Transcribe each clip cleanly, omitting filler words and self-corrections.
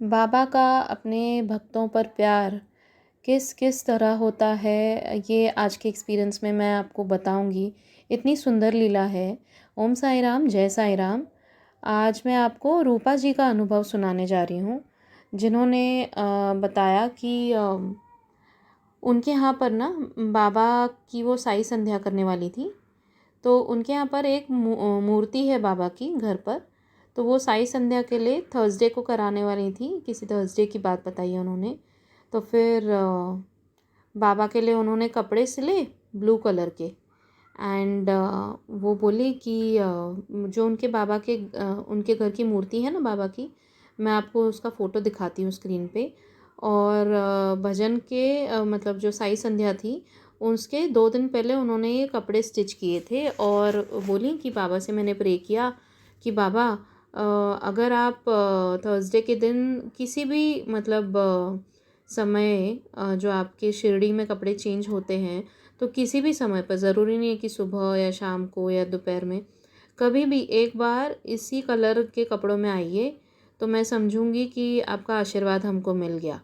बाबा का अपने भक्तों पर प्यार किस किस तरह होता है, ये आज के एक्सपीरियंस में मैं आपको बताऊंगी। इतनी सुंदर लीला है। ओम साई राम, जय साई राम। आज मैं आपको रूपा जी का अनुभव सुनाने जा रही हूँ, जिन्होंने बताया कि उनके यहाँ पर ना बाबा की वो साई संध्या करने वाली थी। तो उनके यहाँ पर एक मूर्ति है बाबा की घर पर। तो वो साई संध्या के लिए थर्सडे को कराने वाली थी, किसी थर्सडे की बात बताई है उन्होंने। तो फिर बाबा के लिए उन्होंने कपड़े सिले ब्लू कलर के। एंड वो बोली कि जो उनके बाबा के उनके घर की मूर्ति है ना बाबा की, मैं आपको उसका फ़ोटो दिखाती हूँ स्क्रीन पे। और भजन के मतलब जो साई संध्या थी उसके 2 दिन पहले उन्होंने ये कपड़े स्टिच किए थे। और बोली कि बाबा से मैंने प्रे किया कि बाबा अगर आप थर्सडे के दिन किसी भी मतलब समय जो आपके शिरडी में कपड़े चेंज होते हैं, तो किसी भी समय पर, ज़रूरी नहीं है कि सुबह या शाम को या दोपहर में, कभी भी एक बार इसी कलर के कपड़ों में आइए, तो मैं समझूंगी कि आपका आशीर्वाद हमको मिल गया।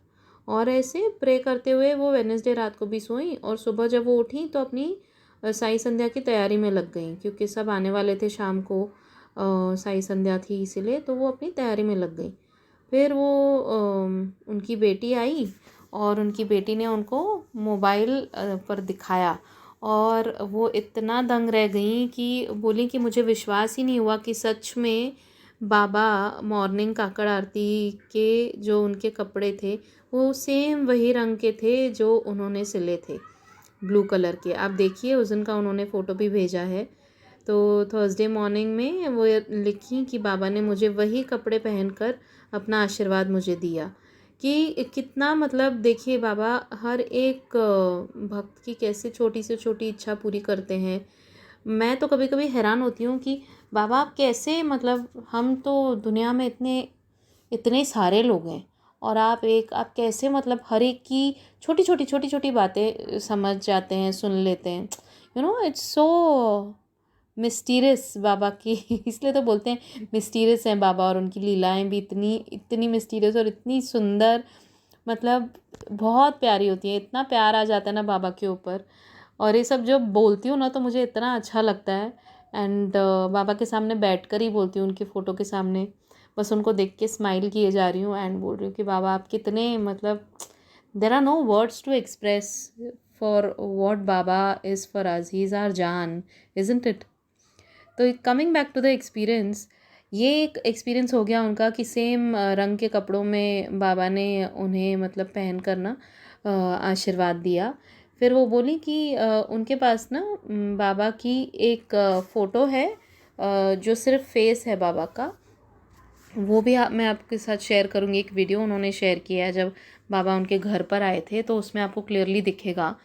और ऐसे प्रे करते हुए वो वेडनेसडे रात को भी सोई, और सुबह जब वो उठी तो अपनी साई संध्या की तैयारी में लग गई, क्योंकि सब आने वाले थे शाम को। साई संध्या थी इसीलिए तो वो अपनी तैयारी में लग गई। फिर वो उनकी बेटी आई, और उनकी बेटी ने उनको मोबाइल पर दिखाया। और वो इतना दंग रह गई कि बोली कि मुझे विश्वास ही नहीं हुआ कि सच में बाबा मॉर्निंग काकड़ आरती के जो उनके कपड़े थे वो सेम वही रंग के थे जो उन्होंने सिले थे, ब्लू कलर के। आप देखिए, उस दिन का उन्होंने फ़ोटो भी भेजा है। तो थर्सडे मॉर्निंग में वो लिखी कि बाबा ने मुझे वही कपड़े पहनकर अपना आशीर्वाद मुझे दिया। कि कितना मतलब देखिए, बाबा हर एक भक्त की कैसे छोटी से छोटी इच्छा पूरी करते हैं। मैं तो कभी कभी हैरान होती हूँ कि बाबा आप कैसे, मतलब हम तो दुनिया में इतने इतने सारे लोग हैं, और आप कैसे मतलब हर एक की छोटी छोटी बातें समझ जाते हैं, सुन लेते हैं। इट्स सो मिस्टीरियस बाबा की इसलिए तो बोलते हैं मिस्टीरियस हैं बाबा, और उनकी लीलाएं भी इतनी इतनी मिस्टीरियस और इतनी सुंदर, मतलब बहुत प्यारी होती है। इतना प्यार आ जाता है ना बाबा के ऊपर। और ये सब जब बोलती हूँ ना तो मुझे इतना अच्छा लगता है। एंड बाबा के सामने बैठकर ही बोलती हूँ, उनकी फ़ोटो के सामने बस उनको देख के स्माइल किए जा रही हूँ एंड बोल रही हूँ कि बाबा आप कितने, मतलब there are no words to express for what बाबा is for us. He is our जान, इजंट इट। तो coming back to the experience, ये एक एक्सपीरियंस हो गया उनका कि सेम रंग के कपड़ों में बाबा ने उन्हें मतलब पहन कर ना आशीर्वाद दिया। फिर वो बोली कि उनके पास ना बाबा की एक फ़ोटो है, जो सिर्फ फेस है बाबा का। वो भी मैं आपके साथ शेयर करूँगी। एक वीडियो उन्होंने शेयर किया है जब बाबा उनके घर पर आए थे, तो उसमें आपको क्लियरली दिखेगा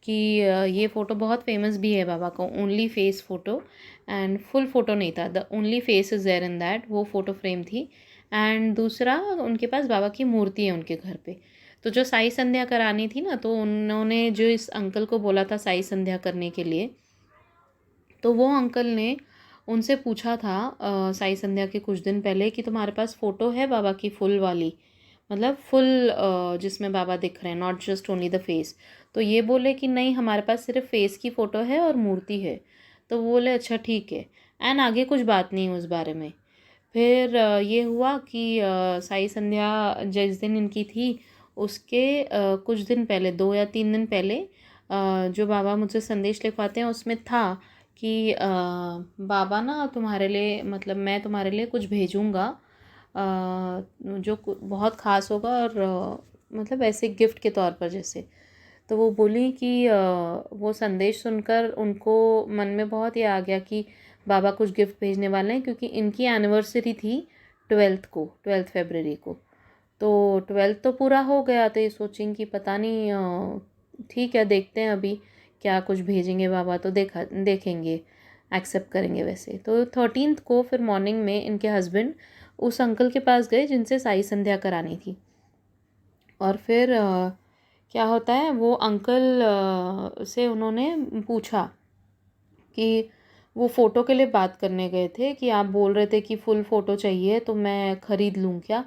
कि ये फ़ोटो बहुत फेमस भी है बाबा का। Only face photo, and full photo नहीं था, the only face is there in that, वो फ़ोटो फ्रेम थी। एंड दूसरा, उनके पास बाबा की मूर्ति है उनके घर पे। तो जो साई संध्या करानी थी ना, तो उन्होंने जो इस अंकल को बोला था साई संध्या करने के लिए, तो वो अंकल ने उनसे पूछा था साई संध्या के कुछ दिन पहले कि तुम्हारे पास फ़ोटो है बाबा की फुल वाली, मतलब फुल जिसमें बाबा दिख रहे हैं, not just only the face. तो ये बोले कि नहीं, हमारे पास सिर्फ फेस की फ़ोटो है और मूर्ति है। तो वो बोले अच्छा ठीक है। एंड आगे कुछ बात नहीं उस बारे में। फिर ये हुआ कि साई संध्या जिस दिन इनकी थी उसके कुछ दिन पहले, 2 या 3 दिन पहले, जो बाबा मुझसे संदेश लिखवाते हैं उसमें था कि बाबा ना तुम्हारे लिए, मतलब मैं तुम्हारे लिए कुछ भेजूँगा जो बहुत ख़ास होगा, और मतलब ऐसे गिफ्ट के तौर पर जैसे। तो वो बोली कि वो संदेश सुनकर उनको मन में बहुत ये आ गया कि बाबा कुछ गिफ्ट भेजने वाले हैं, क्योंकि इनकी एनिवर्सरी थी 12 फरवरी को। तो 12 तो पूरा हो गया, तो ये सोचेंगे कि पता नहीं, ठीक है देखते हैं अभी क्या कुछ भेजेंगे बाबा, तो देखेंगे, एक्सेप्ट करेंगे वैसे। तो 13 को फिर मॉर्निंग में इनके हस्बैंड उस अंकल के पास गए जिनसे साई संध्या करानी थी। और फिर क्या होता है, वो अंकल से उन्होंने पूछा कि वो फ़ोटो के लिए बात करने गए थे कि आप बोल रहे थे कि फुल फ़ोटो चाहिए, तो मैं ख़रीद लूँ क्या।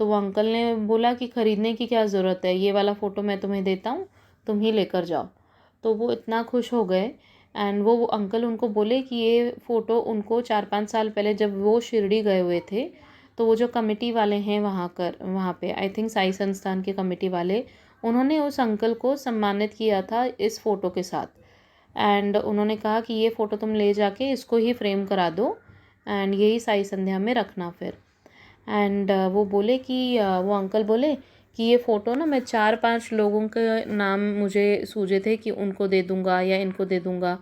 तो वो अंकल ने बोला कि ख़रीदने की क्या ज़रूरत है, ये वाला फ़ोटो मैं तुम्हें देता हूँ, तुम ही लेकर जाओ। तो वो इतना खुश हो गए। एंड वो अंकल उनको बोले कि ये फ़ोटो उनको 4-5 साल पहले जब वो शिरडी गए हुए थे, तो वो जो कमेटी वाले हैं वहाँ पे आई थिंक साई संस्थान के कमेटी वाले, उन्होंने उस अंकल को सम्मानित किया था इस फ़ोटो के साथ। एंड उन्होंने कहा कि ये फ़ोटो तुम ले जाके इसको ही फ्रेम करा दो एंड यही साई संध्या में रखना फिर। एंड वो बोले कि वो अंकल बोले कि ये फ़ोटो ना मैं 4-5 लोगों के नाम मुझे सूझे थे कि उनको दे दूँगा या इनको दे दूँगा,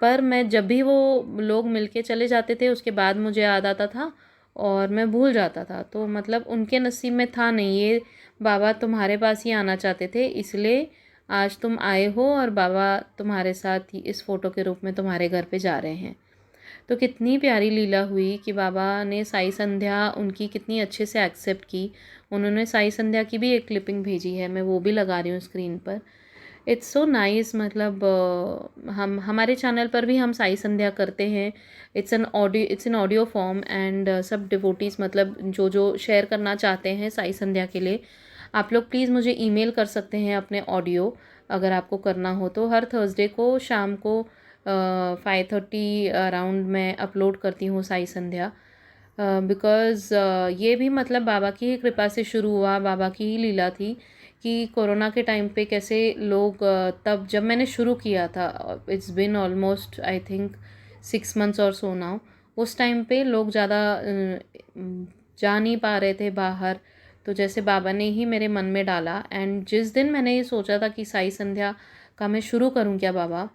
पर मैं जब भी वो लोग मिलके चले जाते थे उसके बाद मुझे याद आता था और मैं भूल जाता था। तो मतलब उनके नसीब में था नहीं, ये बाबा तुम्हारे पास ही आना चाहते थे, इसलिए आज तुम आए हो और बाबा तुम्हारे साथ ही इस फ़ोटो के रूप में तुम्हारे घर पे जा रहे हैं। तो कितनी प्यारी लीला हुई कि बाबा ने साई संध्या उनकी कितनी अच्छे से एक्सेप्ट की। उन्होंने साई संध्या की भी एक क्लिपिंग भेजी है, मैं वो भी लगा रही हूँ स्क्रीन पर। It's so nice. मतलब हम हमारे चैनल पर भी हम साई संध्या करते हैं। It's in audio form and सब डिवोटीज़ मतलब जो जो शेयर करना चाहते हैं साई संध्या के लिए, आप लोग प्लीज़ मुझे ईमेल कर सकते हैं अपने ऑडियो, अगर आपको करना हो तो। हर थर्सडे को शाम को 5:30 अराउंड मैं अपलोड करती हूँ साई संध्या, बिकॉज़ ये भी मतलब बाबा की ही कृपा से शुरू हुआ, बाबा की ही लीला थी कि कोरोना के टाइम पे कैसे लोग तब जब मैंने शुरू किया था, it's been almost I think 6 months और सो नाउ, उस टाइम पे लोग ज़्यादा जा नहीं पा रहे थे बाहर। तो जैसे बाबा ने ही मेरे मन में डाला एंड जिस दिन मैंने ये सोचा था कि साई संध्या का मैं शुरू करूँ क्या बाबा,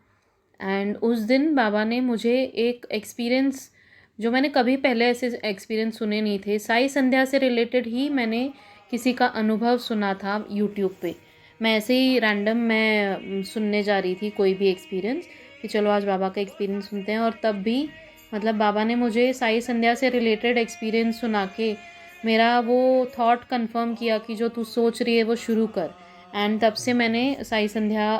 एंड उस दिन बाबा ने मुझे एक एक्सपीरियंस, जो मैंने कभी पहले ऐसे एक्सपीरियंस सुने नहीं थे, साई संध्या से रिलेटेड ही मैंने किसी का अनुभव सुना था यूट्यूब पे। मैं ऐसे ही रैंडम मैं सुनने जा रही थी कोई भी एक्सपीरियंस कि चलो आज बाबा का एक्सपीरियंस सुनते हैं, और तब भी मतलब बाबा ने मुझे साई संध्या से रिलेटेड एक्सपीरियंस सुना के मेरा वो थॉट कंफर्म किया कि जो तू सोच रही है वो शुरू कर। एंड तब से मैंने साई संध्या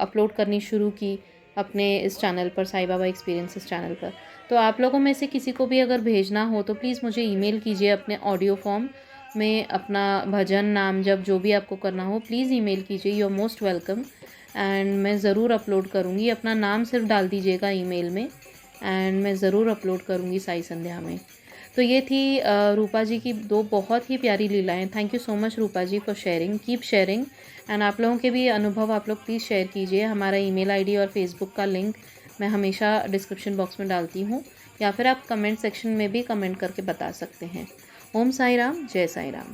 अपलोड करनी शुरू की अपने इस चैनल पर, साई बाबा एक्सपीरियंसेस चैनल पर। तो आप लोगों में से किसी को भी अगर भेजना हो तो प्लीज़ मुझे ईमेल कीजिए अपने ऑडियो फॉर्म में, अपना भजन नाम जब जो भी आपको करना हो प्लीज़ ईमेल कीजिए, you are most welcome. And मैं ज़रूर अपलोड करूँगी, अपना नाम सिर्फ डाल दीजिएगा ईमेल में एंड मैं ज़रूर अपलोड करूँगी साई संध्या में। तो ये थी रूपा जी की 2 बहुत ही प्यारी लीलाएँ। Thank you so much Rupa ji for sharing, keep sharing. And आप लोगों के भी अनुभव आप लोग प्लीज़ शेयर कीजिए। हमारा ईमेल आईडी और फेसबुक का लिंक मैं हमेशा डिस्क्रिप्शन बॉक्स में डालती हूँ, या फिर आप कमेंट सेक्शन में भी कमेंट करके बता सकते हैं। ओम साई राम, जय साई राम।